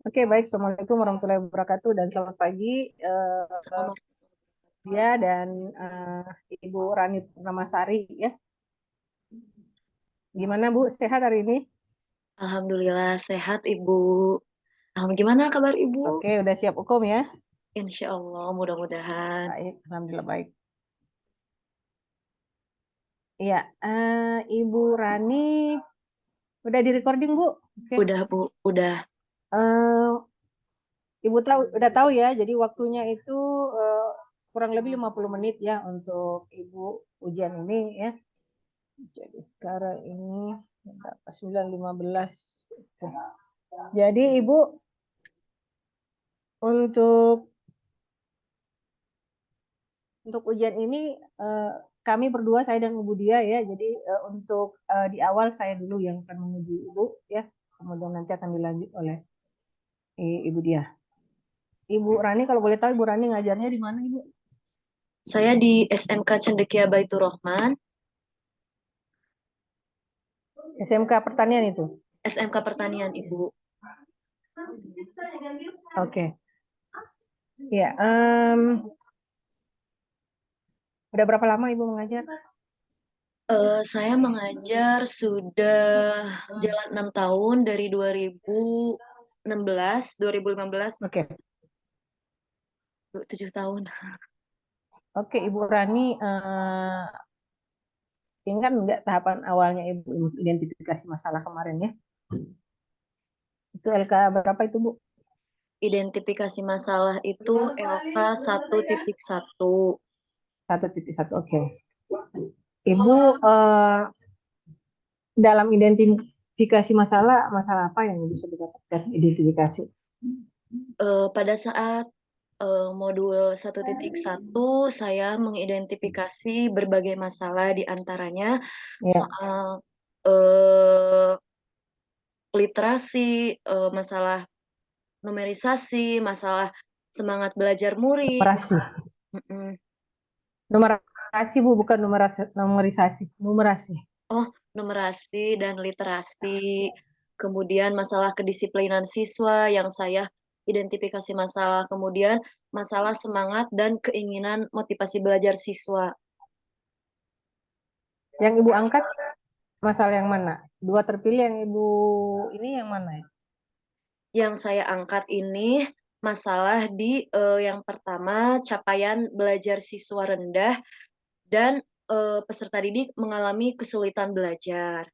Oke, baik. Assalamualaikum warahmatullahi wabarakatuh dan selamat pagi Selamat. dia dan Ibu Rani Purnamasari ya. Gimana Bu? Sehat hari ini? Alhamdulillah sehat Ibu. Gimana kabar Ibu? Oke, udah siap hukum ya? Insya Allah mudah-mudahan. Baik, alhamdulillah baik. Iya, Ibu Rani udah di recording Bu? Oke. Udah Bu, udah. Eh, Ibu tahu udah tahu ya. Jadi waktunya itu eh, kurang lebih 50 menit ya untuk Ibu ujian ini ya. Jadi sekarang ini berapa? 9.15. Oke. Jadi Ibu untuk ujian ini kami berdua saya dan Ibu Dia ya. Jadi untuk di awal saya dulu yang akan menguji Ibu ya. Kemudian nanti akan dilanjut oleh Ibu Dia. Ibu Rani kalau boleh tahu Ibu Rani ngajarnya di mana Ibu? Saya di SMK Cendekia Baitur Rahman, SMK Pertanian itu. SMK Pertanian Ibu. Oke. Ya, udah berapa lama Ibu mengajar? Saya mengajar sudah jalan 6 tahun dari 2016, 2015, Oke. 7 tahun. Oke, Ibu Rani ingat nggak tahapan awalnya Ibu identifikasi masalah kemarin ya? Itu LK berapa itu Bu? Identifikasi masalah itu LK 1.1. 1.1. Oke. Ibu dalam identifikasi masalah, masalah apa yang bisa didapatkan identifikasi? Pada saat modul 1.1 saya mengidentifikasi berbagai masalah di antaranya Ya, soal eh, literasi, masalah numerisasi, masalah semangat belajar murid. numerasi. Mm-mm. Numerasi Bu, bukan numerisasi. Numerasi. Oh, numerasi dan literasi. Kemudian masalah kedisiplinan siswa yang saya identifikasi masalah. Kemudian masalah semangat dan keinginan motivasi belajar siswa. Yang Ibu angkat masalah yang mana? Dua terpilih yang Ibu ini yang mana ya? Yang saya angkat ini masalah di yang pertama capaian belajar siswa rendah dan peserta didik mengalami kesulitan belajar.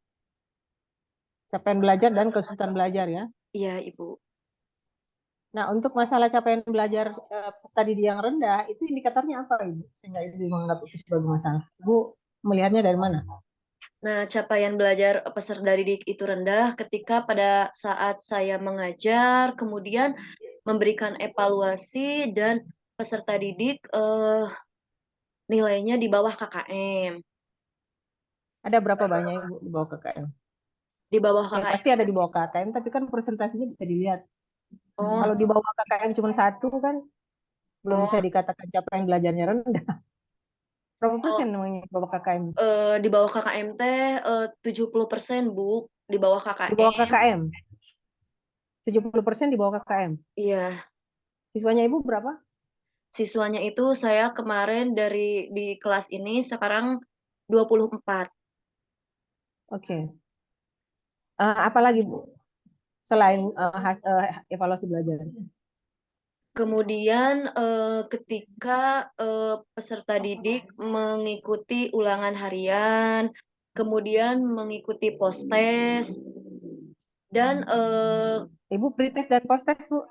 Capaian belajar dan kesulitan belajar ya. Iya, Ibu. Nah, untuk masalah capaian belajar peserta didik yang rendah, itu indikatornya apa Ibu? Sehingga Ibu menganggap itu sebagai masalah. Ibu melihatnya dari mana? Nah, capaian belajar peserta didik itu rendah ketika pada saat saya mengajar, kemudian memberikan evaluasi dan peserta didik nilainya di bawah KKM. Ada berapa banyak Ibu di bawah KKM? Di bawah Ya, KKM. pasti ada di bawah KKM, tapi kan presentasinya bisa dilihat. Oh, Kalau di bawah KKM cuma satu kan belum bisa oh, dikatakan capaian belajarnya rendah. Berapa oh, persen namanya di bawah KKM? di bawah KKM teh 70% Bu, di bawah Di bawah KKM. KKM, 70% di bawah KKM. Iya, Siswanya Ibu berapa? siswanya itu saya kemarin di kelas ini sekarang 24. Oke. Apalagi Bu? Selain evaluasi belajar. Kemudian ketika peserta didik mengikuti ulangan harian, kemudian mengikuti postes dan Ibu pretest dan posttest Bu.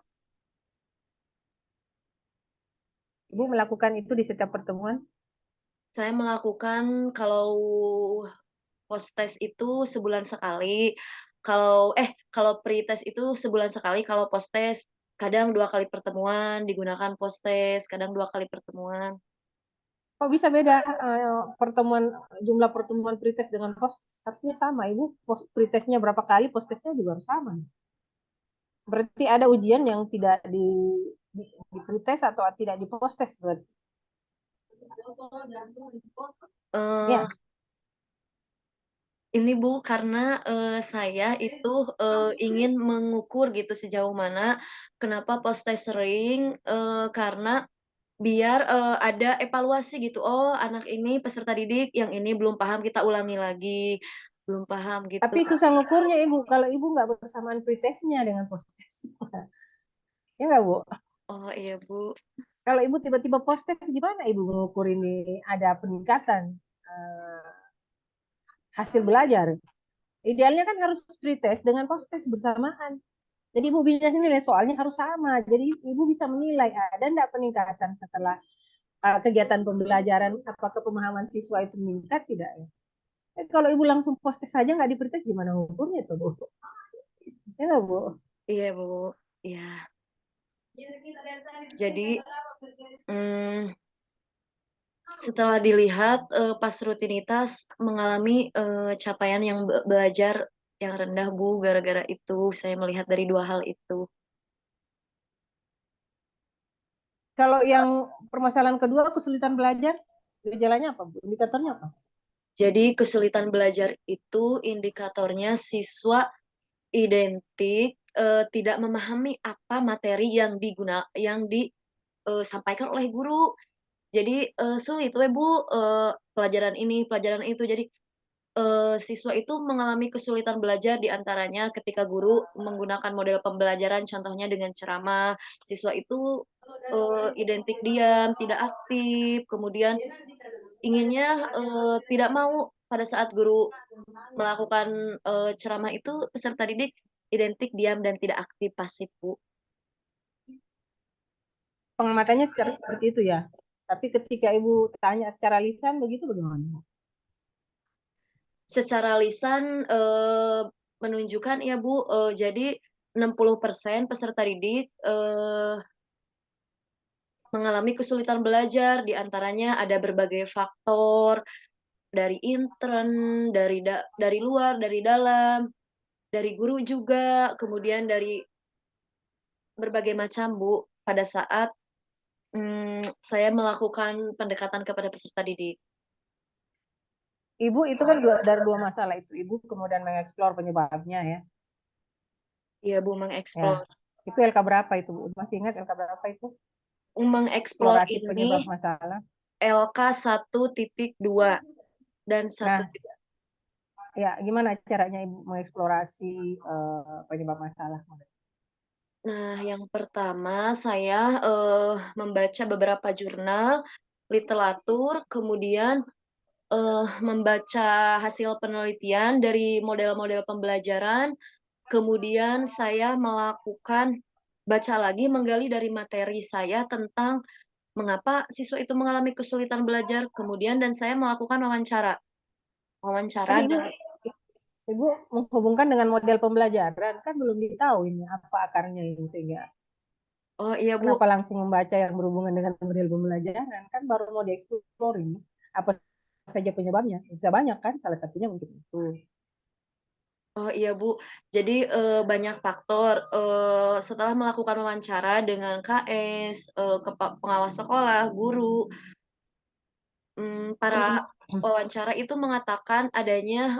Ibu melakukan itu di setiap pertemuan. saya melakukan kalau postes itu sebulan sekali. Kalau pretest itu sebulan sekali, kalau postes kadang 2 kali pertemuan digunakan postes, kadang 2 kali pertemuan. Kok bisa beda pertemuan jumlah pertemuan pretest dengan posttest? Artinya sama, Ibu. Pretestnya berapa kali, posttestnya juga harus sama. Berarti ada ujian yang tidak di pretest atau tidak di posttest berarti. Eh, Ya, Ini Bu, karena, saya itu, ingin mengukur gitu sejauh mana, kenapa post-test sering, karena biar, ada evaluasi gitu, "Oh anak ini peserta didik yang ini belum paham, kita ulangi lagi, belum paham," gitu. Tapi susah ngukurnya Ibu, kalau Ibu nggak bersamaan pretestnya dengan post-test. Ya nggak Bu? Oh iya Bu. Kalau Ibu tiba-tiba post-test, gimana Ibu mengukur ini ada peningkatan hasil belajar? Idealnya kan harus pretest dengan post-test bersamaan. Jadi Ibu bisa nilai soalnya harus sama. Jadi Ibu bisa menilai ada enggak peningkatan setelah kegiatan pembelajaran, apakah pemahaman siswa itu meningkat tidak ya? Kalau Ibu langsung post-test saja nggak di-pretest, gimana ngukurnya tuh Bu? Ya nggak Bu? Iya Bu, iya. Jadi, mmm, setelah dilihat, pas rutinitas mengalami, capaian yang belajar yang rendah Bu, gara-gara itu saya melihat dari 2 hal itu. Kalau yang permasalahan kedua, kesulitan belajar, gejalanya apa Bu? Indikatornya apa? Jadi kesulitan belajar itu indikatornya siswa identik, tidak memahami apa materi yang disampaikan oleh guru. Jadi, sulit we Bu, pelajaran ini, pelajaran itu. Jadi, siswa itu mengalami kesulitan belajar di antaranya ketika guru menggunakan model pembelajaran contohnya dengan ceramah, siswa itu, identik diam, tidak aktif, kemudian inginnya, tidak mau pada saat guru melakukan, ceramah itu peserta didik identik diam dan tidak aktif, pasif, Bu. Pengamatannya secara seperti itu ya. Tapi ketika Ibu tanya secara lisan begitu bagaimana? Secara lisan, menunjukkan ya, Bu, jadi 60% peserta didik, mengalami kesulitan belajar, di antaranya ada berbagai faktor, dari intern, dari luar, dari dalam, dari guru juga, kemudian dari berbagai macam, Bu, pada saat, saya melakukan pendekatan kepada peserta didik. Ibu itu kan dari dua masalah itu. Ibu kemudian mengeksplor penyebabnya ya. Iya, Bu, Ya. mengeksplor. Itu LK berapa itu Bu? Masih ingat LK berapa itu? Mengeksplor Eksplorasi ini penyebab masalah. LK 1.2 dan Nah, 1 ya gimana caranya Ibu mengeksplorasi penyebab masalah? Nah, yang pertama saya, membaca beberapa jurnal, literatur, kemudian, membaca hasil penelitian dari model-model pembelajaran, kemudian saya melakukan baca lagi, menggali dari materi saya tentang mengapa siswa itu mengalami kesulitan belajar, kemudian dan saya melakukan wawancara. Tapi Wawancara Ibu dan Ibu menghubungkan dengan model pembelajaran kan belum ditahu ini apa akarnya ini sehingga oh iya, Bu. kenapa langsung membaca yang berhubungan dengan model pembelajaran kan baru mau dieksplor ini apa saja penyebabnya bisa banyak kan salah satunya mungkin itu. Oh iya, Bu. Jadi, banyak faktor, setelah melakukan wawancara dengan KS, pengawas sekolah, guru, para wawancara itu mengatakan adanya,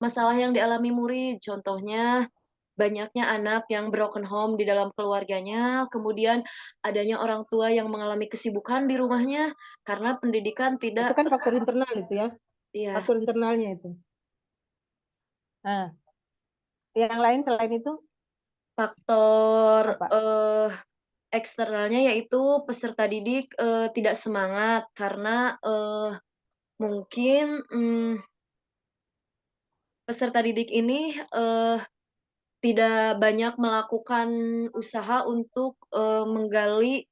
masalah yang dialami murid. Contohnya, banyaknya anak yang broken home di dalam keluarganya, kemudian adanya orang tua yang mengalami kesibukan di rumahnya karena pendidikan Itu tidak kan faktor internal itu ya, iya, faktor internalnya itu. Nah, yang lain selain itu faktor, apa? eksternalnya yaitu peserta didik, tidak semangat karena, mungkin, peserta didik ini, tidak banyak melakukan usaha untuk, menggali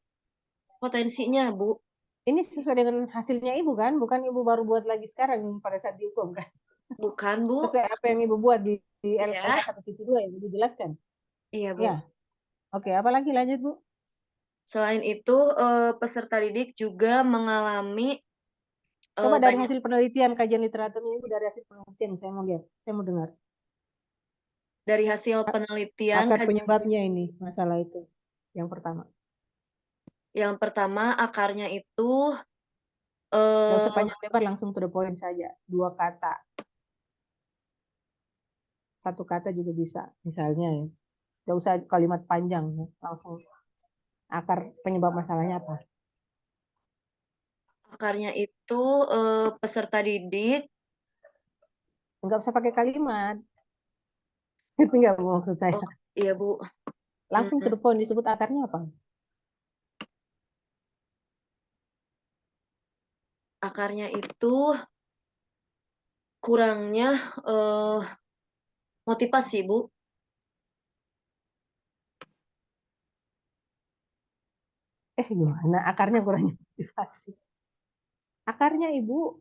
potensinya, Bu. Ini sesuai dengan hasilnya Ibu kan, bukan Ibu baru buat lagi sekarang pada saat dihukum kan? Bukan, Bu. Sesuai apa yang Ibu buat di LK Iya 1.2 yang Ibu jelaskan. iya, Ya, Bu. oke. Apa lagi lanjut Bu? Selain itu, peserta didik juga mengalami, Coba dari banyak hasil penelitian kajian literaturnya Ibu dari hasil penelitian saya mau lihat, saya mau dengar. dari hasil penelitian Akar penyebabnya ini masalah itu yang pertama. yang pertama akarnya itu, Nggak usah eee panjang lebar langsung to the point saja. Dua kata. satu kata juga bisa, misalnya ya. Nggak usah kalimat panjang, ya. Langsung akar penyebab masalahnya apa? Akarnya itu peserta didik. Nggak usah pakai kalimat. Itu nggak maksud saya. Oh iya Bu. Langsung to Hmm, the point, disebut akarnya apa? akarnya itu kurangnya motivasi Bu. Gimana akarnya kurangnya motivasi? Akarnya Ibu,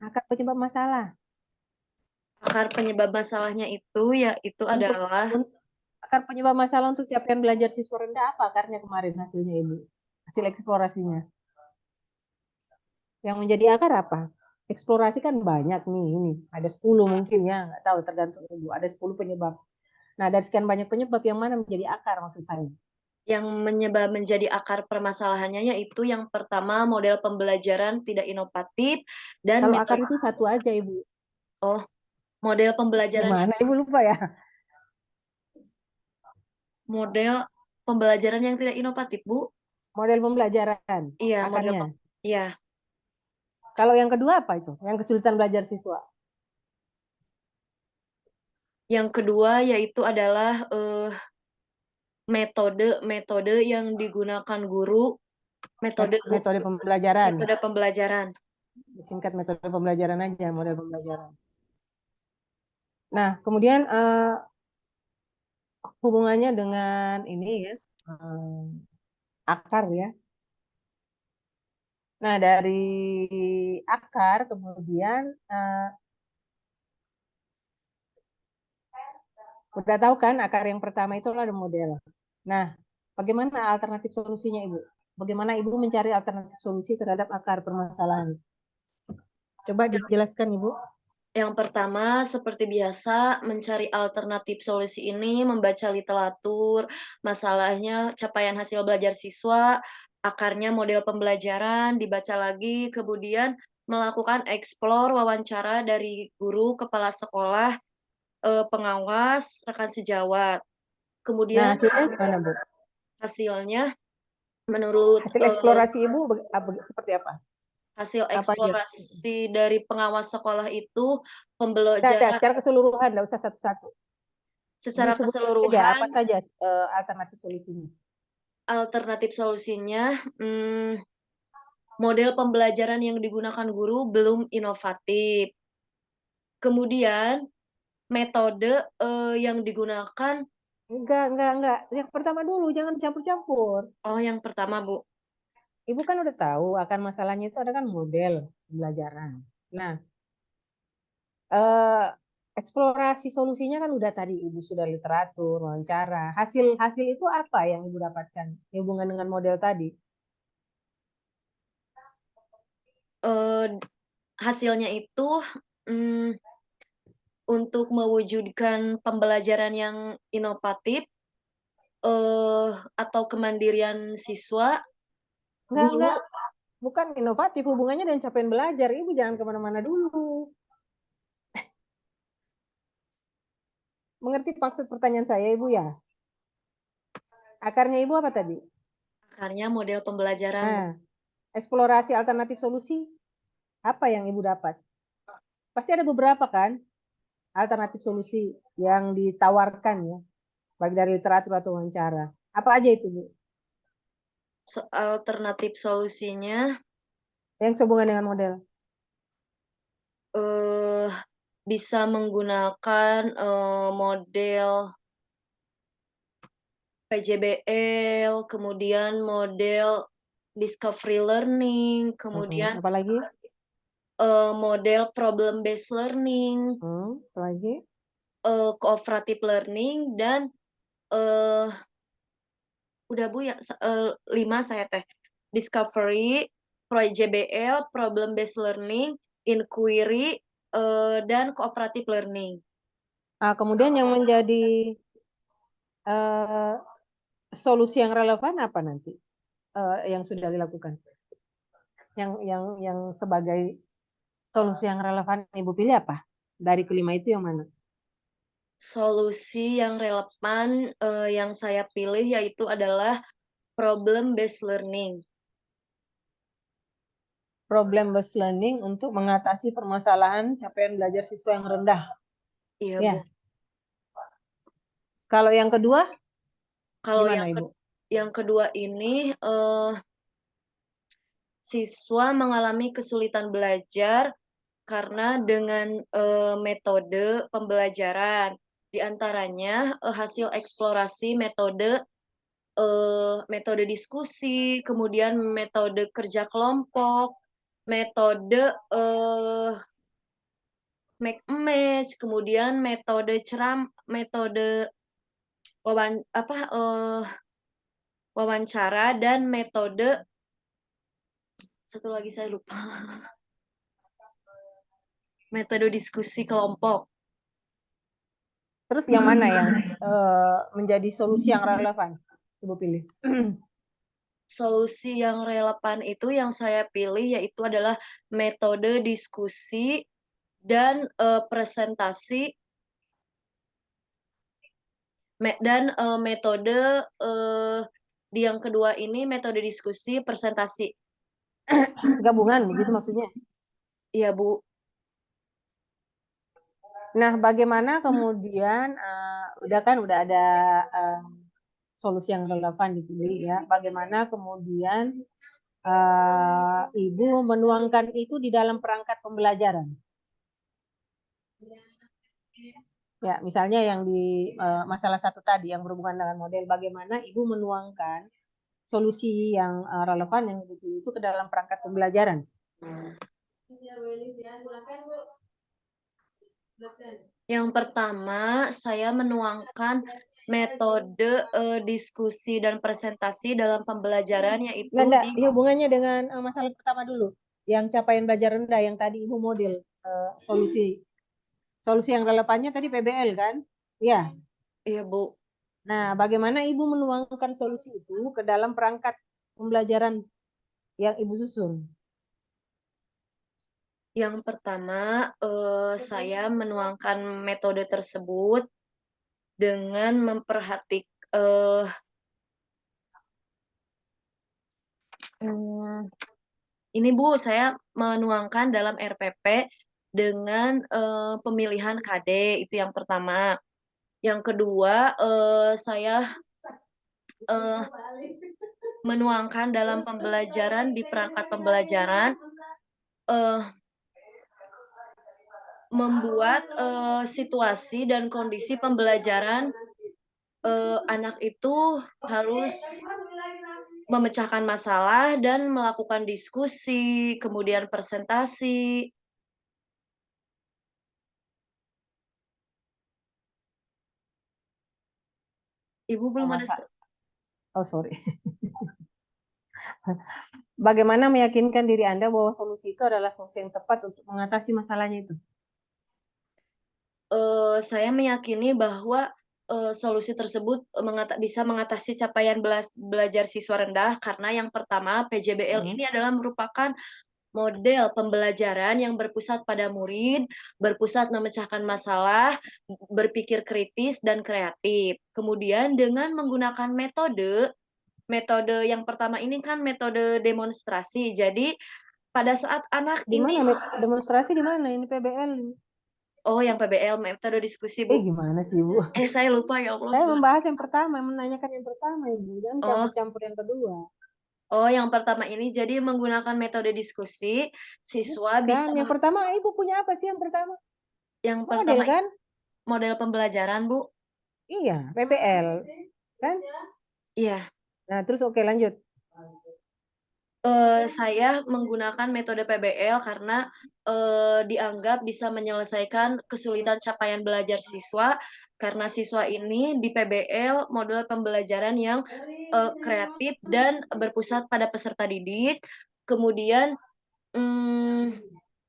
akar penyebab masalah. Akar penyebab masalahnya itu yaitu Untuk, adalah akar penyebab masalah untuk capaian belajar siswa rendah apa akarnya kemarin hasilnya Ibu? Hasil eksplorasinya. Yang menjadi akar apa? Eksplorasi kan banyak nih, ini ada 10 mungkin ya, nggak tahu tergantung Ibu. Ada 10 penyebab. Nah, dari sekian banyak penyebab yang mana menjadi akar maksud saya? yang menjadi akar permasalahannya yaitu yang pertama model pembelajaran tidak inovatif dan Kalau akar metode itu satu aja Ibu. oh model pembelajaran Gimana Ibu lupa ya? model pembelajaran yang tidak inovatif Bu. Model pembelajaran, Iya akarnya. iya. Kalau yang kedua apa itu? Yang kesulitan belajar siswa. Yang kedua yaitu adalah metode yang digunakan guru, Metode pembelajaran. metode pembelajaran. Singkat metode pembelajaran aja, model pembelajaran. Nah, kemudian hubungannya dengan ini ya, akar ya. Nah, dari akar kemudian udah tahu kan akar yang pertama itu adalah model. Nah, bagaimana alternatif solusinya Ibu? Bagaimana Ibu mencari alternatif solusi terhadap akar permasalahan? Coba dijelaskan Ibu. Yang pertama, seperti biasa, mencari alternatif solusi ini, membaca literatur, masalahnya capaian hasil belajar siswa, akarnya model pembelajaran, dibaca lagi, kemudian melakukan explore wawancara dari guru, kepala sekolah, pengawas, rekan sejawat. Nah, Kemudian hasilnya gimana Bu? hasilnya menurut Hasil eksplorasi Ibu seperti apa? hasil Apa aja? eksplorasi dari pengawas sekolah itu Enggak ada, pembelajaran secara keseluruhan, enggak usah satu-satu. secara Disebutkan saja keseluruhan. apa saja alternatif solusinya. Alternatif solusinya, model pembelajaran yang digunakan guru belum inovatif. Kemudian metode, yang digunakan Enggak. Yang pertama dulu, jangan campur-campur. oh yang pertama, Bu. Ibu kan udah tahu akan masalahnya itu ada kan model pembelajaran. Nah, eh, eksplorasi solusinya kan udah tadi Ibu sudah literatur, wawancara. Hasil itu apa yang Ibu dapatkan? Hubungan dengan model tadi. Eee, hasilnya itu, mmm, untuk mewujudkan pembelajaran yang inovatif, atau kemandirian siswa, guru Enggak. Bukan inovatif, hubungannya dengan capaian belajar. Ibu jangan kemana-mana dulu. Mengerti maksud pertanyaan saya, Ibu ya? Akarnya Ibu apa tadi? akarnya model pembelajaran, Bu. Nah, eksplorasi alternatif solusi, apa yang Ibu dapat? Pasti ada beberapa kan alternatif solusi yang ditawarkan ya, baik dari literatur atau wawancara. Apa aja itu, Bu? Alternatif solusinya, Yang sehubungan dengan model. eee, bisa menggunakan, model PJBL, kemudian model discovery learning, kemudian, Apalagi? model problem based learning, Apalagi? cooperative learning dan, eee, udah Bu ya 5 saya teh. Discovery, PJBL, problem based learning, inquiry, dan cooperative learning. Nah, kemudian yang menjadi eh, solusi yang relevan apa nanti yang sudah dilakukan? Yang sebagai solusi yang relevan Ibu pilih apa? Dari kelima itu yang mana? Solusi yang relevan, yang saya pilih yaitu adalah problem based learning. Problem based learning untuk mengatasi permasalahan capaian belajar siswa yang rendah. Iya, Ya. Bu. Kalau yang kedua, Kalau gimana Ibu? yang kedua ini, siswa mengalami kesulitan belajar karena dengan, metode pembelajaran, di antaranya, hasil eksplorasi metode diskusi, kemudian metode kerja kelompok, metode, make a match, kemudian metode wawancara dan metode satu lagi saya lupa, metode diskusi kelompok. Terus yang mana yang menjadi solusi yang relevan? Ibu pilih. Solusi yang relevan itu yang saya pilih yaitu adalah metode diskusi dan, presentasi metode, di yang kedua ini metode diskusi presentasi. Gabungan begitu maksudnya. Iya, Bu. Nah, bagaimana kemudian udah ada solusi yang relevan dipilih ya. Bagaimana kemudian Ibu menuangkan itu di dalam perangkat pembelajaran? Ya, misalnya yang di masalah satu tadi yang berhubungan dengan model, bagaimana Ibu menuangkan solusi yang relevan yang dipilih itu ke dalam perangkat pembelajaran? Yang pertama, saya menuangkan metode, diskusi dan presentasi dalam pembelajaran yaitu Enggak, ini hubungannya dengan masalah pertama dulu. Yang capaian belajar rendah yang tadi Ibu model solusi. Solusi yang relevannya tadi PBL kan? Iya. iya, Bu. Nah, bagaimana Ibu menuangkan solusi itu ke dalam perangkat pembelajaran yang Ibu susun? Yang pertama, saya menuangkan metode tersebut dengan ini Bu, saya menuangkan dalam RPP dengan, pemilihan KD, itu yang pertama. Yang kedua, saya, eee, menuangkan dalam pembelajaran di perangkat pembelajaran, eee, membuat, situasi dan kondisi pembelajaran, anak itu harus memecahkan masalah dan melakukan diskusi, kemudian presentasi. Ibu belum ada Masa, oh sorry. Bagaimana meyakinkan diri Anda bahwa solusi itu adalah solusi yang tepat untuk mengatasi masalahnya itu? Saya meyakini bahwa, solusi tersebut, bisa mengatasi capaian belajar siswa rendah karena yang pertama PJBL ini adalah merupakan model pembelajaran yang berpusat pada murid, berpusat memecahkan masalah, berpikir kritis dan kreatif. Kemudian dengan menggunakan metode yang pertama ini kan metode demonstrasi. Jadi pada saat anak Di ini mana demonstrasi di mana? Ini PBL. oh yang PBL, metode diskusi, Bu. Gimana sih, Bu? Saya lupa ya Allah. Saya membahas yang pertama, menanyakan yang pertama, Ibu. Jangan Oh campur-campur yang kedua. oh yang pertama ini jadi menggunakan metode diskusi, siswa Bukan, bisa yang pertama Ibu punya apa sih yang pertama? yang Model pertama kan? model pembelajaran, Bu. Iya, PBL. Kan? Iya, Nah, terus oke lanjut. saya menggunakan metode PBL karena, dianggap bisa menyelesaikan kesulitan capaian belajar siswa, karena siswa ini di PBL model pembelajaran yang, kreatif dan berpusat pada peserta didik, kemudian,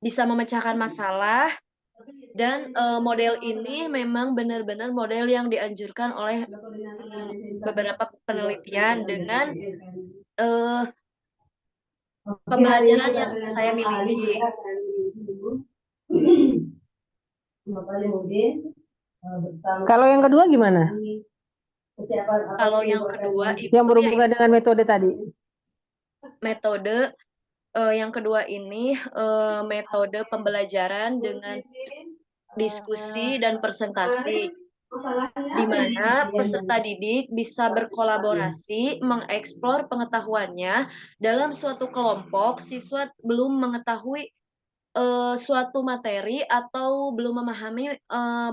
bisa memecahkan masalah dan, model ini memang benar-benar model yang dianjurkan oleh, beberapa penelitian dengan, eee, pembelajaran yang saya miliki. Kalau yang kedua gimana? Kalau yang kedua itu Yang ya berhubungan dengan metode tadi. metode yang kedua ini metode pembelajaran dengan diskusi dan presentasi, di mana peserta didik bisa berkolaborasi, mengeksplor pengetahuannya dalam suatu kelompok. Siswa belum mengetahui suatu materi atau belum memahami,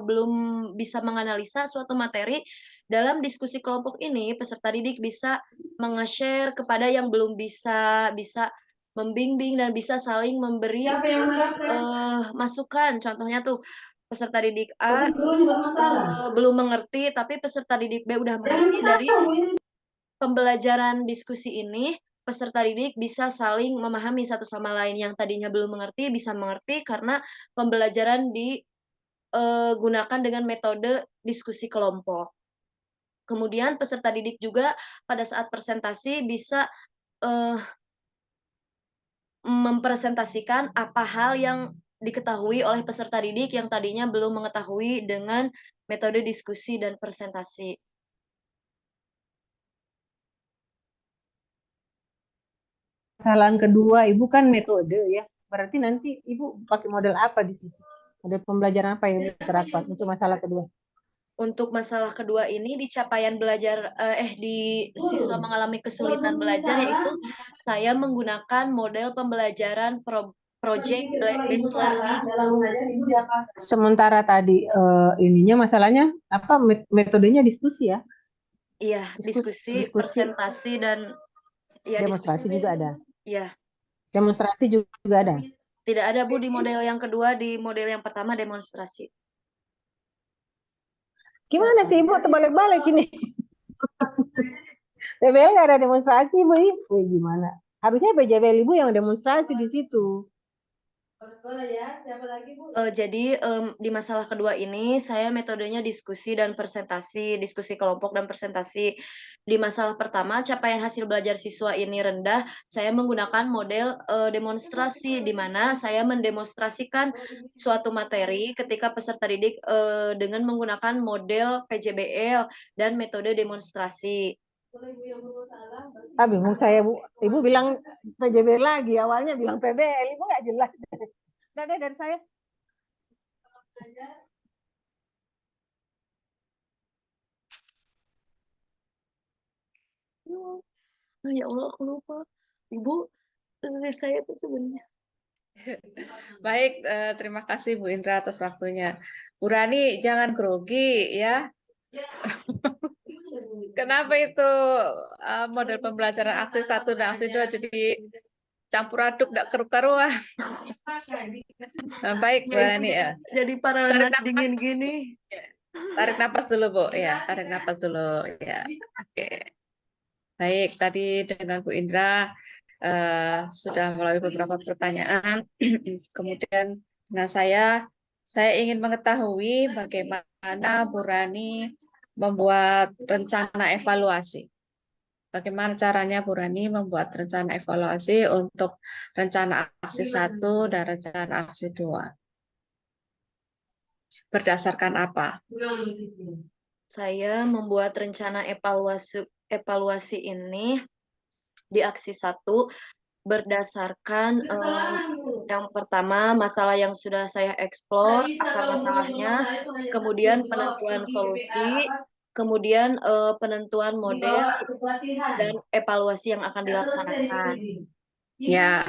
belum bisa menganalisa suatu materi. Dalam diskusi kelompok ini, peserta didik bisa menge-share kepada yang belum bisa, bisa membimbing dan bisa saling memberi masukan. Contohnya tuh peserta didik A belum mengerti, tapi peserta didik B udah mengerti. Dari pembelajaran diskusi ini, peserta didik bisa saling memahami satu sama lain. Yang tadinya belum mengerti, bisa mengerti karena pembelajaran digunakan dengan metode diskusi kelompok. Kemudian peserta didik juga pada saat presentasi bisa eee, mempresentasikan apa hal yang diketahui oleh peserta didik yang tadinya belum mengetahui dengan metode diskusi dan presentasi. Kesalahan kedua Ibu kan metode ya. Berarti nanti Ibu pakai model apa di situ? Model pembelajaran apa yang diterapkan untuk masalah kedua? Untuk masalah kedua ini di capaian belajar di siswa mengalami kesulitan belajar, yaitu saya menggunakan model pembelajaran project based learning. Sementara tadi ininya masalahnya apa metodenya diskusi ya? Iya, diskusi, Diskusi, presentasi dan ya diskusi. demonstrasi juga ada. Iya, Demonstrasi juga ada. tidak ada Bu di model yang kedua, di model yang pertama demonstrasi. Gimana sih Ibu terbalik-balik ini? PBL nggak ada demonstrasi Bu. Wih, gimana? Harusnya PJBL Ibu yang demonstrasi di situ. Jadi di masalah kedua ini saya metodenya diskusi dan presentasi, diskusi kelompok dan presentasi. Di masalah pertama, capaian hasil belajar siswa ini rendah, saya menggunakan model demonstrasi, di mana saya mendemonstrasikan suatu materi ketika peserta didik dengan menggunakan model PJBL dan metode demonstrasi. Bingung saya Bu. Ibu bilang PJBL lagi, awalnya bilang PBL. Ibu nggak jelas. Udah deh dari saya. Ya Allah, aku lupa. Ibu, saya tuh sebenarnya. Baik, terima kasih Bu Indra atas waktunya. Bu Rani, jangan grogi ya. Kenapa itu model pembelajaran aksi 1 dan aksi 2 jadi campur aduk, tidak keru-karuan. Baik, Bu Rani ya. Jadi panas dingin gini. Tarik napas dulu, Bu. Ya, tarik napas dulu. Ya, oke. Baik, tadi dengan Bu Indra sudah melalui beberapa pertanyaan. Kemudian dengan saya ingin mengetahui bagaimana Bu Rani membuat rencana evaluasi. Bagaimana caranya Bu Rani membuat rencana evaluasi untuk rencana aksi 1 dan rencana aksi 2? Berdasarkan apa? Saya membuat rencana evaluasi ini di aksi 1 berdasarkan yang pertama masalah yang sudah saya eksplor akar masalahnya, kemudian penentuan solusi, kemudian penentuan model dan evaluasi yang akan dilaksanakan. Ya,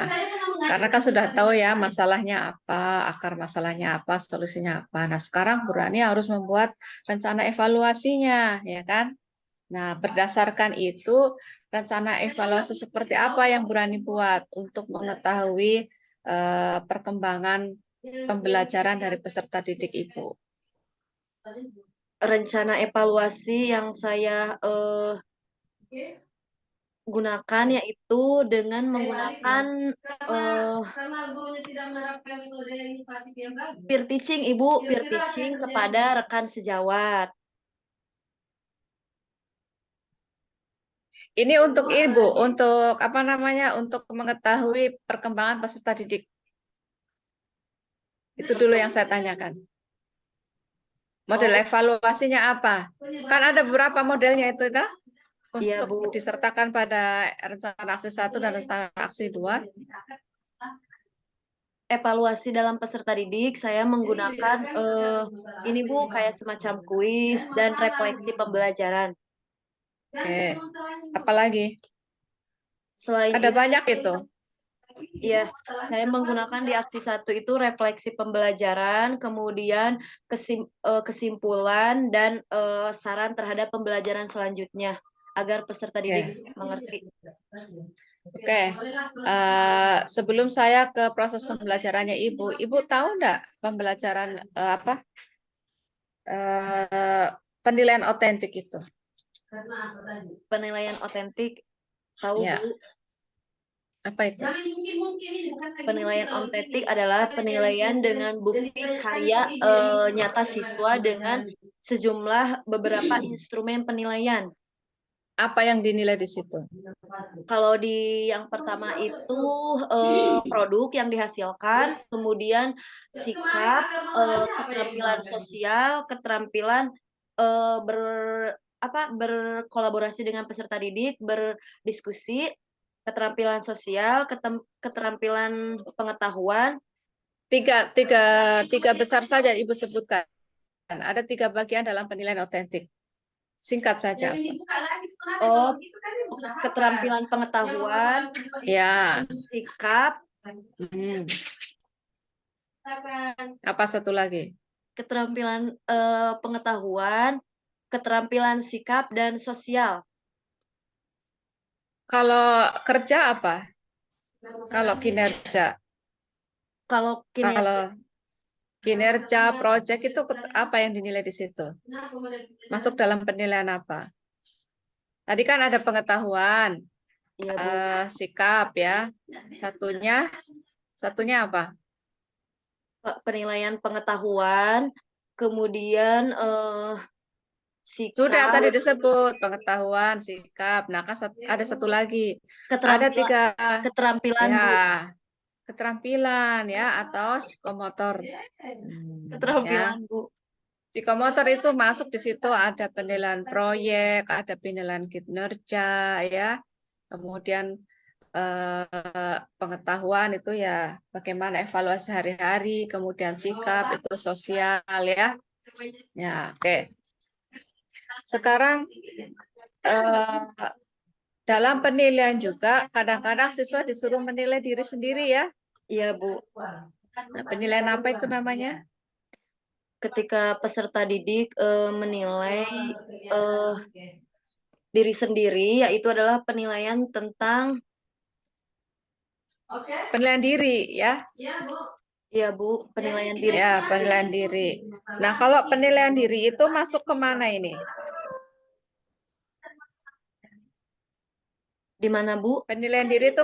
karena kan sudah tahu ya masalahnya apa, akar masalahnya apa, solusinya apa. Nah, sekarang Bu Rani harus membuat rencana evaluasinya, ya kan? Nah, berdasarkan itu, rencana evaluasi seperti apa yang Bu Rani buat untuk mengetahui perkembangan pembelajaran dari peserta didik Ibu? Rencana evaluasi yang saya gunakan yaitu dengan menggunakan peer teaching, Ibu, peer teaching kepada rekan sejawat. Ini untuk Ibu, untuk apa namanya, untuk mengetahui perkembangan peserta didik. Itu dulu yang saya tanyakan. Model Oh, evaluasinya apa? Kan ada beberapa modelnya itu, toh, iya untuk Bu. disertakan pada rencana aksi 1 dan rencana aksi 2. Evaluasi dalam peserta didik saya menggunakan ini Bu, kayak semacam kuis dan refleksi pembelajaran. Oke. Apalagi? Selain Ada itu, banyak itu. ya, saya menggunakan di aksi 1 itu refleksi pembelajaran, kemudian kesimpulan dan saran terhadap pembelajaran selanjutnya agar peserta didik mengerti. Oke. Sebelum saya ke proses pembelajarannya Ibu tahu enggak pembelajaran penilaian otentik itu? Penilaian otentik, tahu Ya. Bu? Apa itu? Penilaian otentik adalah penilaian dengan bukti karya nyata siswa dengan sejumlah beberapa instrumen penilaian. Apa yang dinilai di situ? Kalau di yang pertama itu produk yang dihasilkan, kemudian sikap, keterampilan sosial, keterampilan berkolaborasi dengan peserta didik, berdiskusi, keterampilan sosial, keterampilan pengetahuan. Tiga besar saja Ibu sebutkan. Ada 3 bagian dalam penilaian otentik. Singkat saja. Oh, keterampilan pengetahuan, Ya. sikap, Apa satu lagi? keterampilan pengetahuan, keterampilan sikap dan sosial. Kalau kerja apa? Kalau kinerja? Kalau Kalau kinerja proyek itu apa yang dinilai di situ? Masuk dalam penilaian apa? Tadi kan ada pengetahuan, iya, Bu. sikap ya. Satunya apa? Penilaian pengetahuan, kemudian Sudah sikap, tadi disebut pengetahuan, sikap. Nah, kan ada satu lagi. Ada 3 keterampilan, Bu. ya. Keterampilan ya atau psikomotor. Keterampilan, Bu. Psikomotor itu masuk di situ ada penilaian proyek, ada penilaian kinerja ya. Kemudian pengetahuan itu ya bagaimana evaluasi hari-hari, kemudian sikap itu sosial ya. Ya, oke. Sekarang dalam penilaian juga kadang-kadang siswa disuruh menilai diri sendiri ya. Iya, Bu. Nah, penilaian apa itu namanya? Ketika peserta didik menilai diri sendiri, yaitu adalah penilaian tentang penilaian diri ya. Iya, Bu, penilaian diri. Ya, penilaian diri. Nah, kalau penilaian diri itu masuk kemana ini? Di mana, Bu? Penilaian diri itu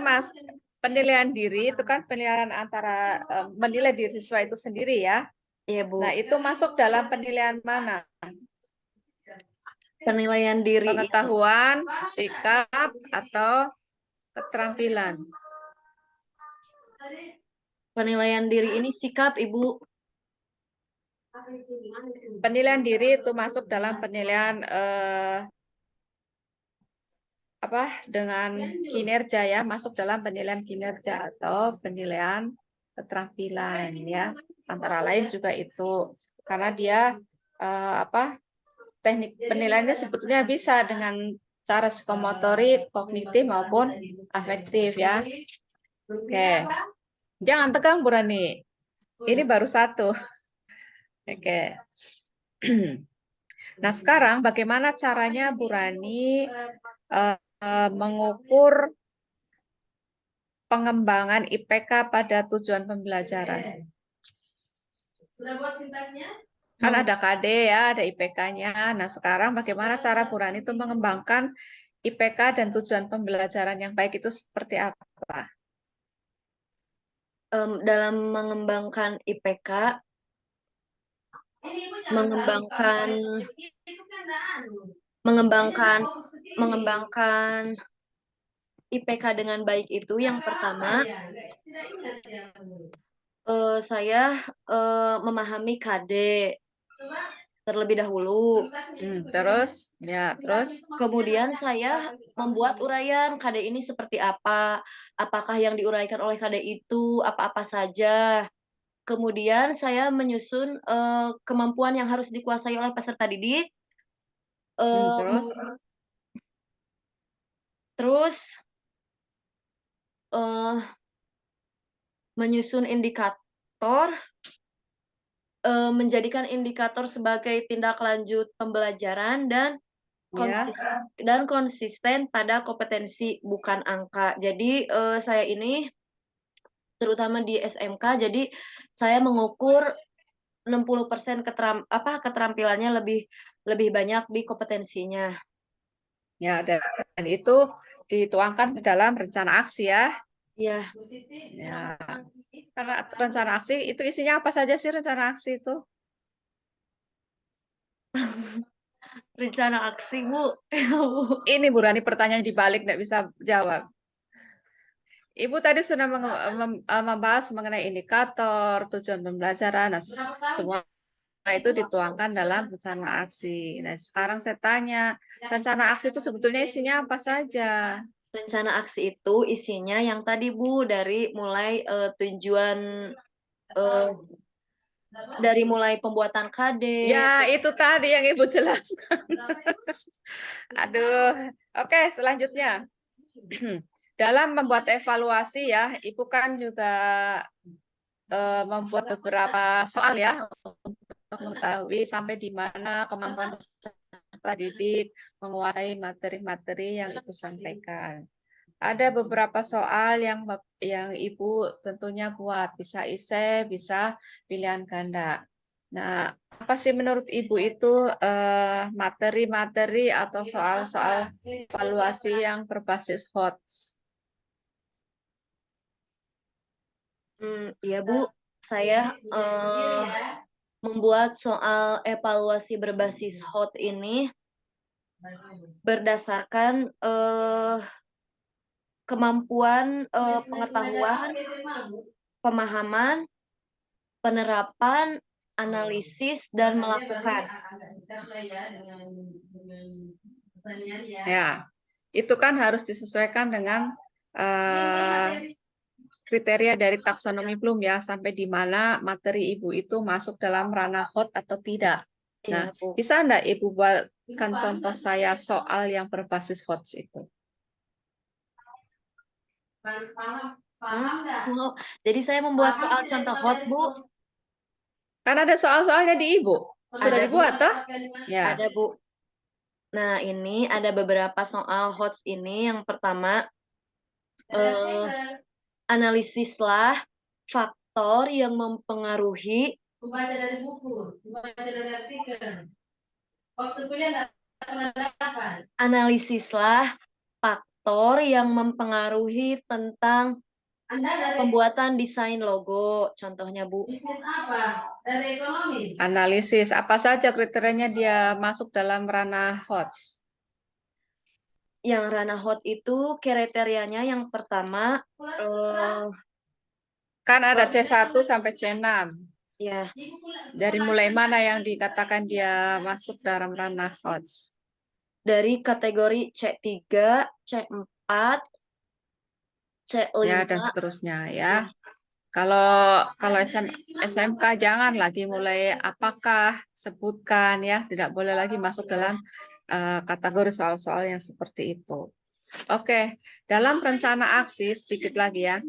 penilaian diri itu kan penilaian antara menilai diri siswa itu sendiri ya. Iya, Bu. Nah, itu masuk dalam penilaian mana? Penilaian diri Pengetahuan, sikap, atau keterampilan? Penilaian diri ini sikap, Ibu. Penilaian diri itu masuk dalam penilaian dengan kinerja ya, masuk dalam penilaian kinerja atau penilaian keterampilan ya. Antara lain juga itu karena dia teknik penilaiannya sebetulnya bisa dengan cara psikomotorik, kognitif maupun afektif ya. Oke. Jangan tegang Bu Rani. Ini baru 1. Oke. Nah, sekarang bagaimana caranya Bu Rani mengukur pengembangan IPK pada tujuan pembelajaran? Kan ada KD ya, ada IPK-nya. Nah, sekarang bagaimana cara Bu Rani itu mengembangkan IPK dan tujuan pembelajaran yang baik itu seperti apa? Dalam mengembangkan IPK, mengembangkan IPK dengan baik itu yang pertama saya memahami KD. terlebih dahulu. Terus, ya, terus. Kemudian saya membuat uraian KD ini seperti apa, apakah yang diuraikan oleh KD itu apa-apa saja. Kemudian saya menyusun kemampuan yang harus dikuasai oleh peserta didik. Terus, Terus menyusun indikator, menjadikan indikator sebagai tindak lanjut pembelajaran dan ya, konsisten pada kompetensi bukan angka. Jadi saya ini terutama di SMK, jadi saya mengukur 60% keterampilannya lebih banyak di kompetensinya. ya, dan itu dituangkan ke dalam rencana aksi ya. Ya, Ya, karena rencana aksi itu isinya apa saja sih rencana aksi itu? rencana aksi, Bu. Ini Bu Rani pertanyaan dibalik nggak bisa jawab. Ibu tadi sudah membahas mengenai indikator, tujuan pembelajaran, nah, semua itu dituangkan dalam rencana aksi. Nah, sekarang saya tanya, rencana aksi itu sebetulnya isinya apa saja? Rencana aksi itu isinya yang tadi, Bu, dari mulai tujuan dari mulai pembuatan KD. Ya, itu tadi yang Ibu jelaskan. Aduh, oke, selanjutnya. Dalam membuat evaluasi ya, Ibu kan juga membuat beberapa soal ya untuk mengetahui sampai di mana kemampuan peserta didik menguasai materi-materi yang Ibu sampaikan. Ada beberapa soal yang Ibu tentunya buat, bisa esai, bisa pilihan ganda. Nah, apa sih menurut Ibu itu materi-materi atau soal-soal evaluasi yang berbasis HOTS? Iya, Bu, saya membuat soal evaluasi berbasis HOT ini berdasarkan kemampuan pengetahuan, pemahaman, penerapan, analisis, dan melakukan. Ya, itu kan harus disesuaikan dengan kriteria dari taksonomi Bloom ya, sampai di mana materi Ibu itu masuk dalam ranah HOT atau tidak. Nah, Iya, Bu. bisa enggak Ibu buatkan contoh saya soal yang berbasis HOTS itu? Oh, jadi saya membuat soal contoh HOT, Bu. Kan ada soal-soalnya di Ibu. Sudah Ada, Bu. dibuat, toh? Ya. Ada, Bu. Nah, ini ada beberapa soal HOTS ini. Yang pertama, analisislah faktor yang mempengaruhi Membaca dari buku, membaca dari artikel. Waktu kuliah nggak pernah dapat. Analisislah faktor yang mempengaruhi tentang pembuatan desain logo. Contohnya, Bu. Bisnis apa? Dari ekonomi. Analisis apa saja kriterianya dia masuk dalam ranah HOTS? Yang ranah HOT itu kriterianya yang pertama, Kan ada C1 sampai C6. ya, Dari mulai mana yang dikatakan dia masuk dalam ranah HOTS? dari kategori C3, C4, C5. Ya, dan seterusnya ya. Kalau SMK jangan lagi mulai apakah, sebutkan ya, tidak boleh lagi masuk dalam kategori soal-soal yang seperti itu. Oke, dalam rencana aksi sedikit lagi ya.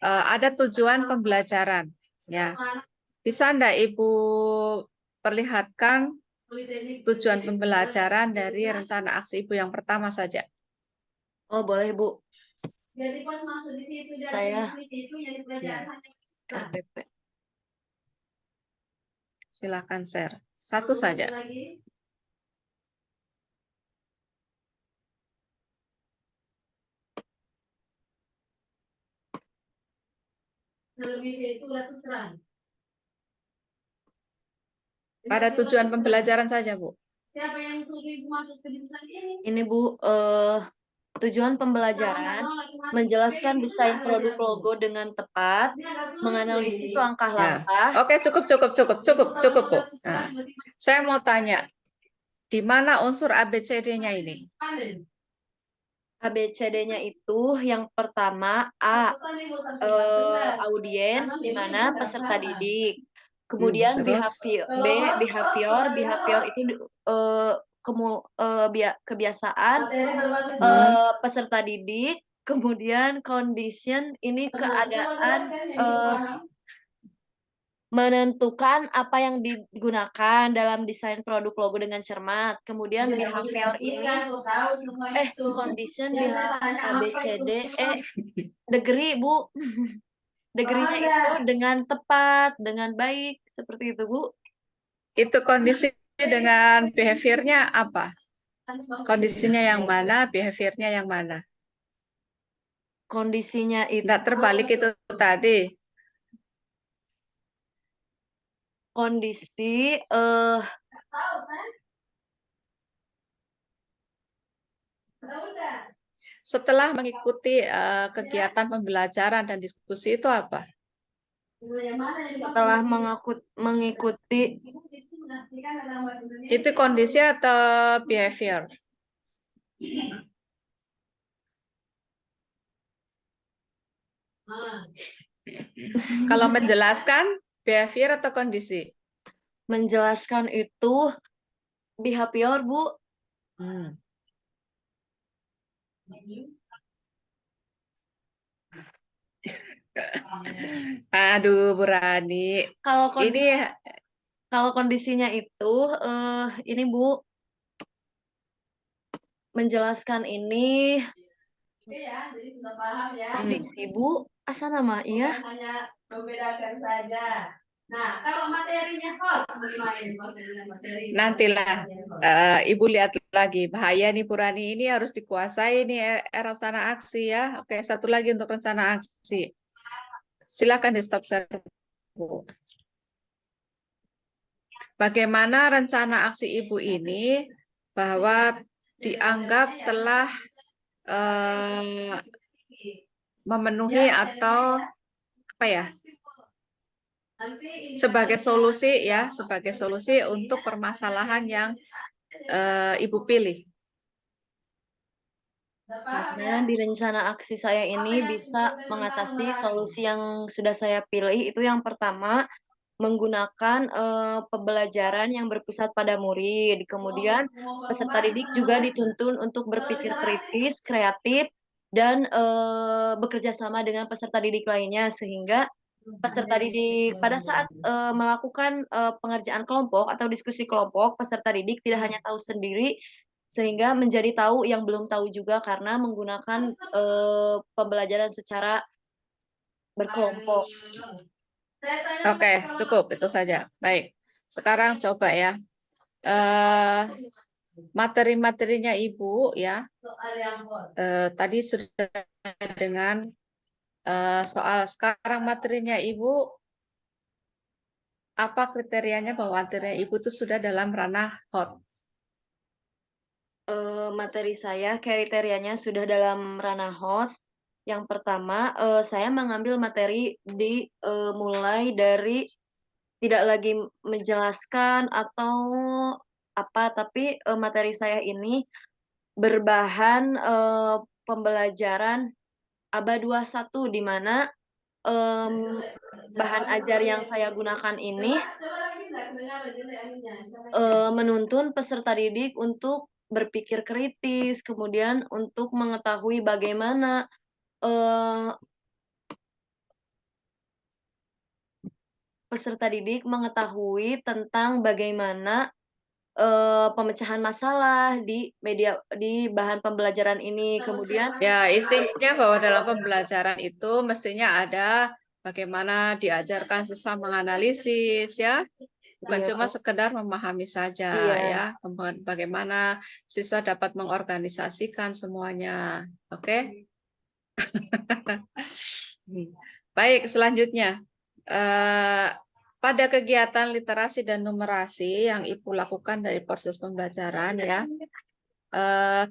Ada tujuan pembelajaran ya. Bisa enggak Ibu perlihatkan tujuan pembelajaran dari rencana aksi Ibu yang pertama saja? Oh, boleh, Bu. Jadi pas masuk di situ dari Saya bisnis itu jadi pelajaran hanya RPP. Silakan share. Satu saja. lagi. Selebihnya itu udah terang. Pada tujuan pembelajaran saja, Bu. Siapa yang suruh ibu masuk ke jurusan ini? Ini, Bu, Tujuan pembelajaran menjelaskan desain produk logo dengan tepat, menganalisis Ya. langkah-langkah. Oke, cukup, Bu. Nah, saya mau tanya, di mana unsur ABCD-nya ini? ABCD-nya itu yang pertama A, audiens, di mana peserta didik. Kemudian Terus? behavior itu kebiasaan peserta didik. Kemudian condition ini keadaan menentukan apa yang digunakan dalam desain produk logo dengan cermat. Kemudian behavior ini condition ABCD degree, Bu. Degree-nya itu dengan tepat, dengan baik, seperti itu, Bu. Itu kondisi dengan behaviornya apa? Kondisinya yang mana, behaviornya yang mana? Kondisinya itu Nggak terbalik itu tadi. kondisi Setelah mengikuti kegiatan pembelajaran dan diskusi itu apa? setelah mengikuti Itu kondisi atau behavior? Kalau menjelaskan behavior atau kondisi? menjelaskan itu behavior, Bu. Aduh, Bu Rani. Kalau kondisinya itu ini, Bu. Menjelaskan ini kondisi, Bu. Asa nama iya. Membedakan saja. Nah, kalau materinya hot, Nantilah Ibu lihat lagi. Bahaya nih Purani, ini harus dikuasai nih rencana aksi ya. Oke, satu lagi untuk rencana aksi. Silakan di stop share. Bagaimana rencana aksi Ibu ini bahwa dianggap telah memenuhi atau apa ya? Sebagai solusi untuk permasalahan yang Ibu pilih. Karena di rencana aksi saya ini bisa mengatasi solusi yang sudah saya pilih. Itu yang pertama, menggunakan pembelajaran yang berpusat pada murid. Kemudian peserta didik juga dituntun untuk berpikir kritis, kreatif, dan bekerja sama dengan peserta didik lainnya sehingga peserta didik pada saat melakukan pengerjaan kelompok atau diskusi kelompok, peserta didik tidak hanya tahu sendiri, sehingga menjadi tahu yang belum tahu juga karena menggunakan pembelajaran secara berkelompok. Oke, cukup itu saja. Baik, sekarang coba ya materi-materinya Ibu ya. Tadi sudah dengan soal, sekarang materinya Ibu, apa kriterianya bahwa materinya Ibu itu sudah dalam ranah hot? Materi saya kriterianya sudah dalam ranah host. Yang pertama, saya mengambil materi mulai dari tidak lagi menjelaskan atau apa, tapi materi saya ini berbahan pembelajaran ABA 21 di mana bahan ajar yang saya gunakan ini menuntun peserta didik untuk berpikir kritis, kemudian untuk mengetahui bagaimana peserta didik mengetahui tentang bagaimana pemecahan masalah di bahan pembelajaran ini. Kemudian ya isinya bahwa dalam pembelajaran itu mestinya ada bagaimana diajarkan siswa menganalisis ya, bukan cuma sekedar memahami saja ya, bagaimana siswa dapat mengorganisasikan semuanya. Oke. Baik, selanjutnya pada kegiatan literasi dan numerasi yang Ibu lakukan dari proses pembelajaran ya,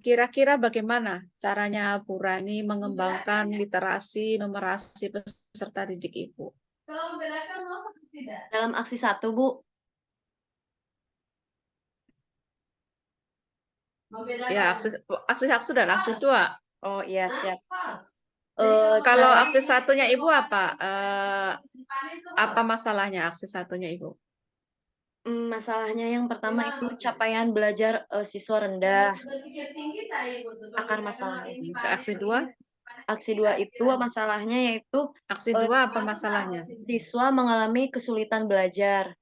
Kira-kira bagaimana caranya Bu Rani mengembangkan literasi numerasi peserta didik Ibu? Kalau membedakan mau tidak? Dalam aksi 1, Bu. Membedakan. Ya, aksi 1 dan aksi 2. Oh iya, siap. Kalau Cara aksi 1-nya Ibu apa? Apa masalahnya aksi 1-nya Ibu? Masalahnya yang pertama itu capaian belajar siswa rendah. Akar masalahnya. Aksi 2? Aksi 2 itu masalahnya yaitu Aksi 2 apa masalahnya? siswa mengalami kesulitan belajar.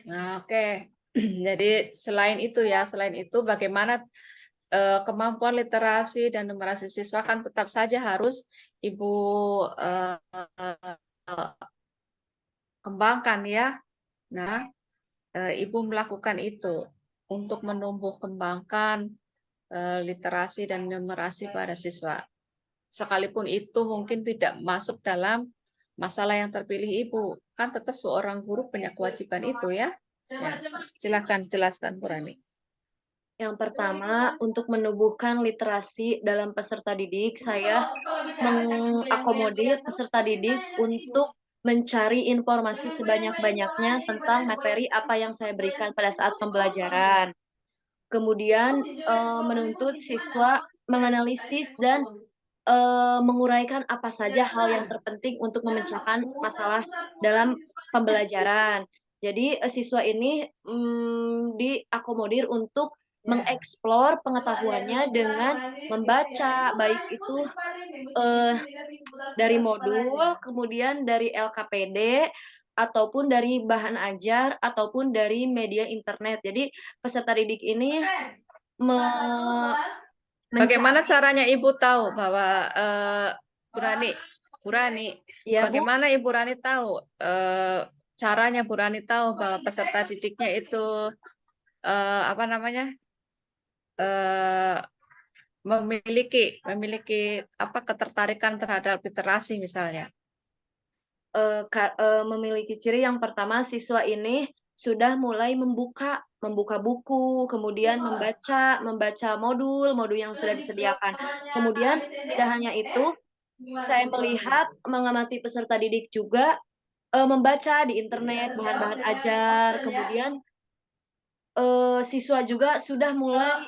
Nah, oke. Jadi selain itu bagaimana kemampuan literasi dan numerasi siswa kan tetap saja harus Ibu kembangkan ya. Nah, Ibu melakukan itu untuk menumbuh kembangkan literasi dan numerasi pada siswa. Sekalipun itu mungkin tidak masuk dalam masalah yang terpilih Ibu, kan tetap seorang guru punya kewajiban itu ya. Ya, silakan jelaskan Bu Rani. Yang pertama, untuk menumbuhkan literasi dalam peserta didik, saya mengakomodir peserta didik untuk mencari informasi sebanyak-banyaknya tentang materi apa yang saya berikan pada saat pembelajaran. Kemudian menuntut siswa menganalisis dan menguraikan apa saja hal yang terpenting untuk memecahkan masalah dalam pembelajaran. Jadi siswa ini diakomodir untuk mengeksplor pengetahuannya dengan membaca, baik itu dari modul, kemudian dari LKPD, ataupun dari bahan ajar, ataupun dari media internet. Jadi peserta didik ini Bagaimana caranya Ibu tahu bahwa Bu Rani, Ya, Bu. bagaimana Ibu Rani tahu caranya Bu Rani tahu bahwa peserta didiknya itu apa namanya memiliki apa ketertarikan terhadap literasi misalnya? Memiliki ciri yang pertama, siswa ini sudah mulai membuka buku, kemudian membaca modul yang sudah disediakan. Kemudian tidak hanya itu, saya melihat mengamati peserta didik juga membaca di internet bahan-bahan ajar, kemudian siswa juga sudah mulai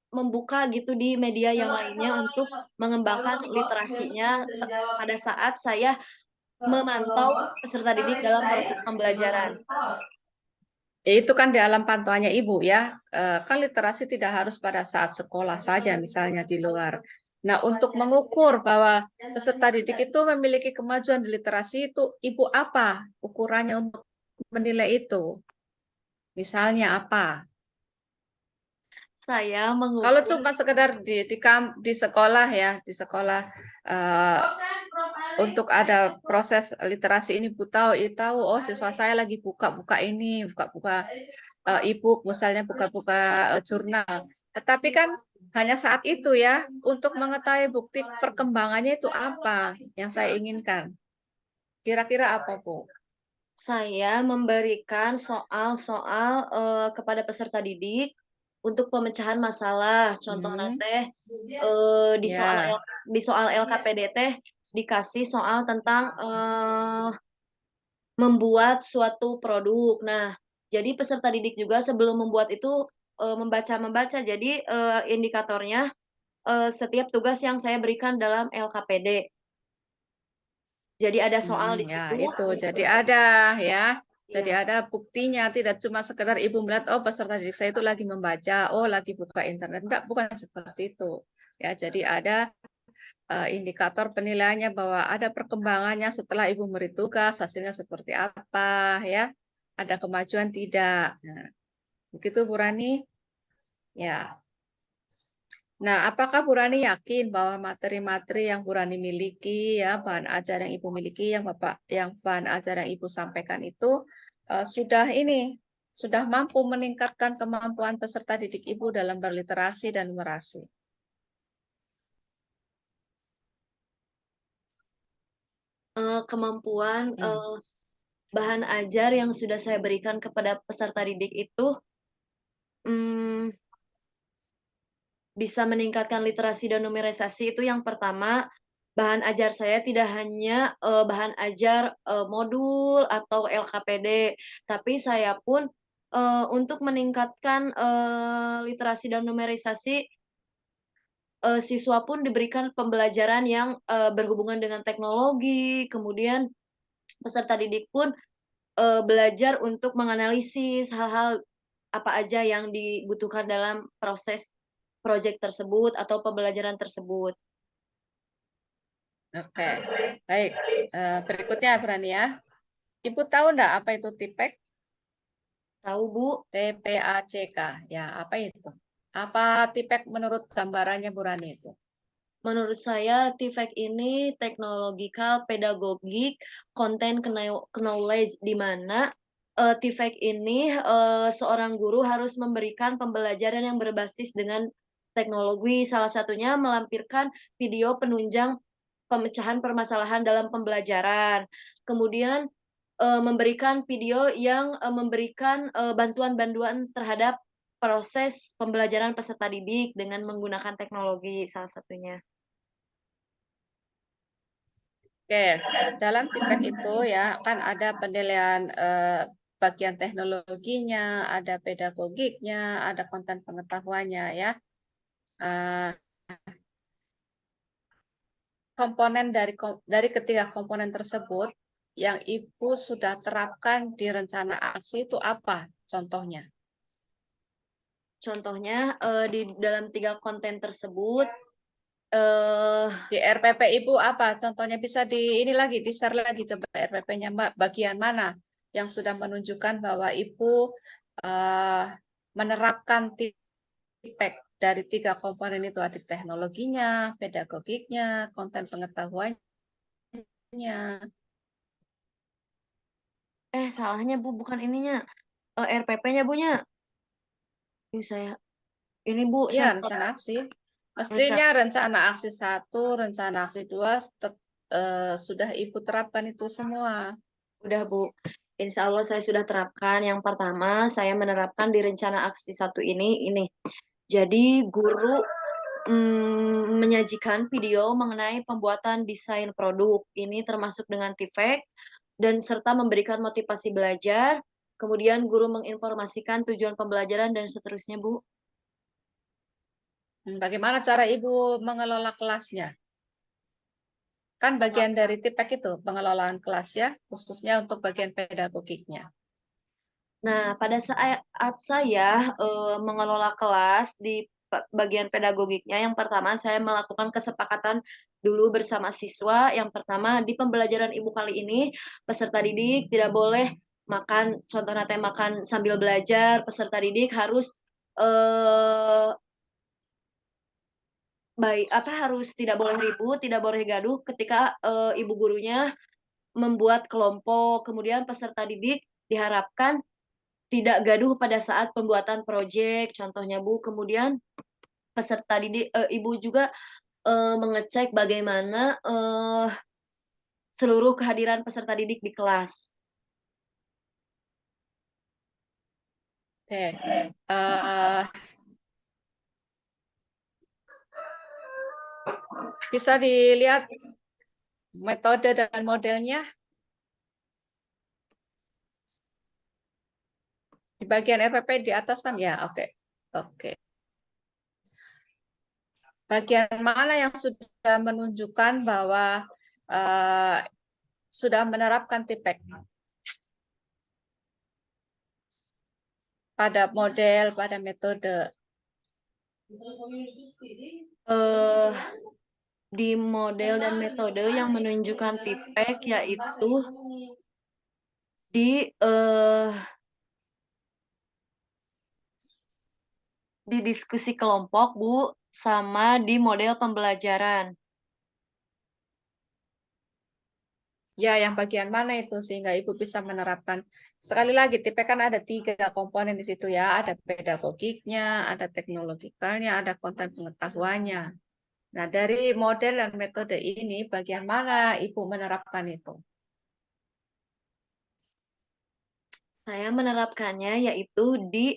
membuka gitu di media yang lainnya untuk mengembangkan literasinya pada saat saya memantau peserta didik dalam proses pembelajaran. Itu kan di dalam pantauannya Ibu ya. Kan literasi tidak harus pada saat sekolah saja misalnya di luar. Nah, untuk mengukur bahwa peserta didik itu memiliki kemajuan di literasi itu Ibu apa ukurannya untuk menilai itu? Misalnya apa? Saya Kalau mengukur cuma sekedar di sekolah ya, di sekolah untuk ada proses literasi ini Bu tahu oh siswa saya lagi buka e-book misalnya buka jurnal. Tetapi kan hanya saat itu ya, untuk mengetahui bukti perkembangannya itu apa yang saya inginkan. Kira-kira apa Bu? saya memberikan soal-soal kepada peserta didik untuk pemecahan masalah. Contohnya teh di soal LKPD teh dikasih soal tentang membuat suatu produk. Nah, jadi peserta didik juga sebelum membuat itu membaca. Jadi indikatornya setiap tugas yang saya berikan dalam LKPD. Jadi ada soal di Ya, situ. itu. Jadi ada ya. Jadi ada buktinya, tidak cuma sekedar Ibu melihat, oh peserta didik saya itu lagi membaca, oh lagi buka internet. Enggak, bukan seperti itu. Ya, jadi ada indikator penilaiannya bahwa ada perkembangannya setelah Ibu beri tugas, hasilnya seperti apa ya. Ada kemajuan tidak. Nah, begitu Bu Rani? Ya. Nah, apakah Bu Rani yakin bahwa materi-materi yang Bu Rani miliki, ya bahan ajar yang Ibu miliki, yang bahan ajar yang Ibu sampaikan itu sudah mampu meningkatkan kemampuan peserta didik Ibu dalam berliterasi dan numerasi? Kemampuan bahan ajar yang sudah saya berikan kepada peserta didik itu mm, bisa meningkatkan literasi dan numerisasi. Itu yang pertama. Bahan ajar saya tidak hanya bahan ajar modul atau LKPD, tapi saya pun untuk meningkatkan literasi dan numerisasi, siswa pun diberikan pembelajaran yang berhubungan dengan teknologi, kemudian peserta didik pun belajar untuk menganalisis hal-hal apa aja yang dibutuhkan dalam proses proyek tersebut atau pembelajaran tersebut. Oke, baik. Berikutnya Brania. Ibu tahu enggak apa itu TIPEK? Tahu, Bu? TPACK. Ya, apa itu? Apa TIPEK menurut gambarannya Bu Rani itu? Menurut saya, TIFEK ini Technological Pedagogic Content Knowledge, di mana TIFEK ini seorang guru harus memberikan pembelajaran yang berbasis dengan teknologi, salah satunya melampirkan video penunjang pemecahan permasalahan dalam pembelajaran. Kemudian memberikan video yang memberikan bantuan-bantuan terhadap proses pembelajaran peserta didik dengan menggunakan teknologi, salah satunya. Oke, dalam TIPEK itu ya kan ada penilaian bagian teknologinya, ada pedagogiknya, ada konten pengetahuannya ya. Komponen dari ketiga komponen tersebut yang Ibu sudah terapkan di rencana aksi itu apa contohnya? Contohnya di dalam 3 konten tersebut Di RPP Ibu apa? Contohnya bisa ini lagi, di-share lagi coba RPP-nya Mbak, bagian mana yang sudah menunjukkan bahwa Ibu menerapkan TIPEK dari 3 komponen itu, ada teknologinya, pedagogiknya, konten pengetahuannya. salahnya Bu, bukan ininya, RPP-nya Bunya. Saya ini Bu, Iya, saya rencana aksi. Mestinya rencana aksi 1, rencana aksi 2 sudah Ibu terapkan itu semua. udah Bu. Insya Allah saya sudah terapkan. Yang pertama, saya menerapkan di rencana aksi 1 ini. Jadi guru menyajikan video mengenai pembuatan desain produk. Ini termasuk dengan TIFEK dan serta memberikan motivasi belajar. Kemudian guru menginformasikan tujuan pembelajaran dan seterusnya, Bu. Bagaimana cara Ibu mengelola kelasnya? Kan bagian dari TIPEK itu, pengelolaan kelas ya, khususnya untuk bagian pedagogiknya. Nah, pada saat saya mengelola kelas di bagian pedagogiknya, yang pertama saya melakukan kesepakatan dulu bersama siswa. Yang pertama, di pembelajaran Ibu kali ini, peserta didik tidak boleh makan, contohnya teh makan sambil belajar, peserta didik harus harus tidak boleh ribut, tidak boleh gaduh ketika ibu gurunya membuat kelompok. Kemudian peserta didik diharapkan tidak gaduh pada saat pembuatan proyek, contohnya Bu. Kemudian peserta didik, ibu juga mengecek bagaimana seluruh kehadiran peserta didik di kelas. Oke, bisa dilihat metode dan modelnya di bagian RPP di atas kan ya. Oke. Bagian mana yang sudah menunjukkan bahwa sudah menerapkan TIPEK pada model, pada metode? Di model dan metode yang menunjukkan TIPEK yaitu di diskusi kelompok, Bu, sama di model pembelajaran. Ya, yang bagian mana itu sehingga Ibu bisa menerapkan? Sekali lagi, TIPEK kan ada 3 komponen di situ ya. Ada pedagogiknya, ada teknologikalnya, ada konten pengetahuannya. Nah, dari model dan metode ini, bagian mana Ibu menerapkan itu? Saya menerapkannya yaitu di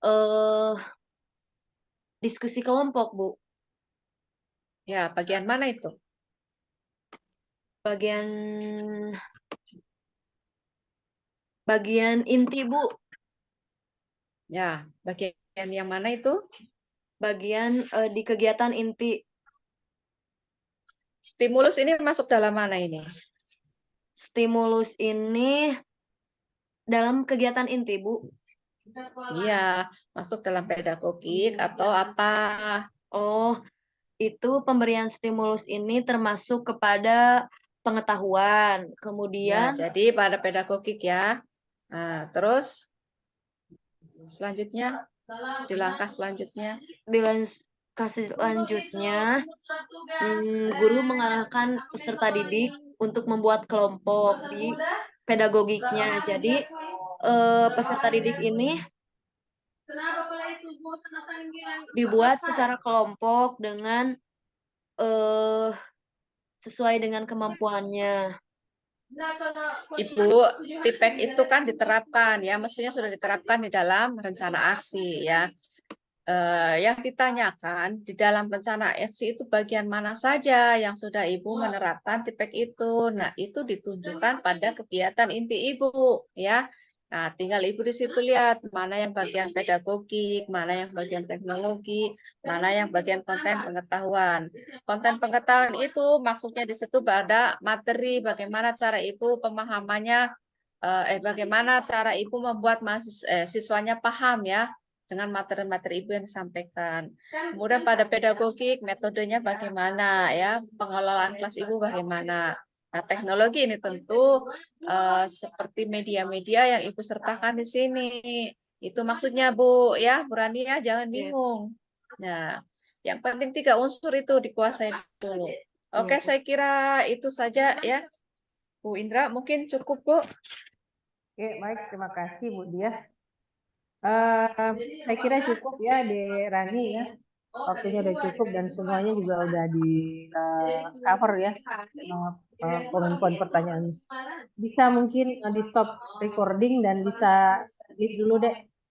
eh, diskusi kelompok, Bu. Ya, bagian mana itu? Bagian inti, Bu. Ya, bagian yang mana itu? Bagian di kegiatan inti. Stimulus ini masuk dalam mana ini? Stimulus ini dalam kegiatan inti, Bu. Iya, masuk dalam pedagogik atau apa? Oh, itu pemberian stimulus ini termasuk kepada pengetahuan. Ya, Kemudian jadi pada pedagogik ya. Nah, terus selanjutnya, di langkah selanjutnya. kasih lanjutnya, guru mengarahkan peserta didik untuk membuat kelompok di pedagogiknya. Jadi peserta didik ini dibuat secara kelompok dengan sesuai dengan kemampuannya. Ibu, TIPEK itu kan diterapkan ya, mestinya sudah diterapkan di dalam rencana aksi ya. Yang ditanyakan di dalam rencana aksi itu bagian mana saja yang sudah Ibu menerapkan TIPEK itu. Nah, itu ditunjukkan pada kegiatan inti Ibu ya. Nah, tinggal Ibu di situ lihat mana yang bagian pedagogik, mana yang bagian teknologi, mana yang bagian konten pengetahuan. Konten pengetahuan itu maksudnya di situ pada materi bagaimana cara Ibu pemahamannya, bagaimana cara Ibu membuat siswanya paham ya dengan materi-materi Ibu yang disampaikan. Kemudian pada pedagogik, metodenya bagaimana ya, pengelolaan kelas Ibu bagaimana. Nah, teknologi ini tentu seperti media-media yang Ibu sertakan di sini. Itu maksudnya Bu ya, Bu Rani ya, jangan bingung. Nah, yang penting 3 unsur itu dikuasai dulu. Oke, saya kira itu saja ya. Bu Indra, mungkin cukup Bu. Oke, baik, terima kasih Bu Dia. Saya kira cukup ya di Rani ya. Waktunya udah cukup dan semuanya juga udah di cover ya. Poin-poin pertanyaan. Bisa mungkin di stop recording dan bisa leave dulu deh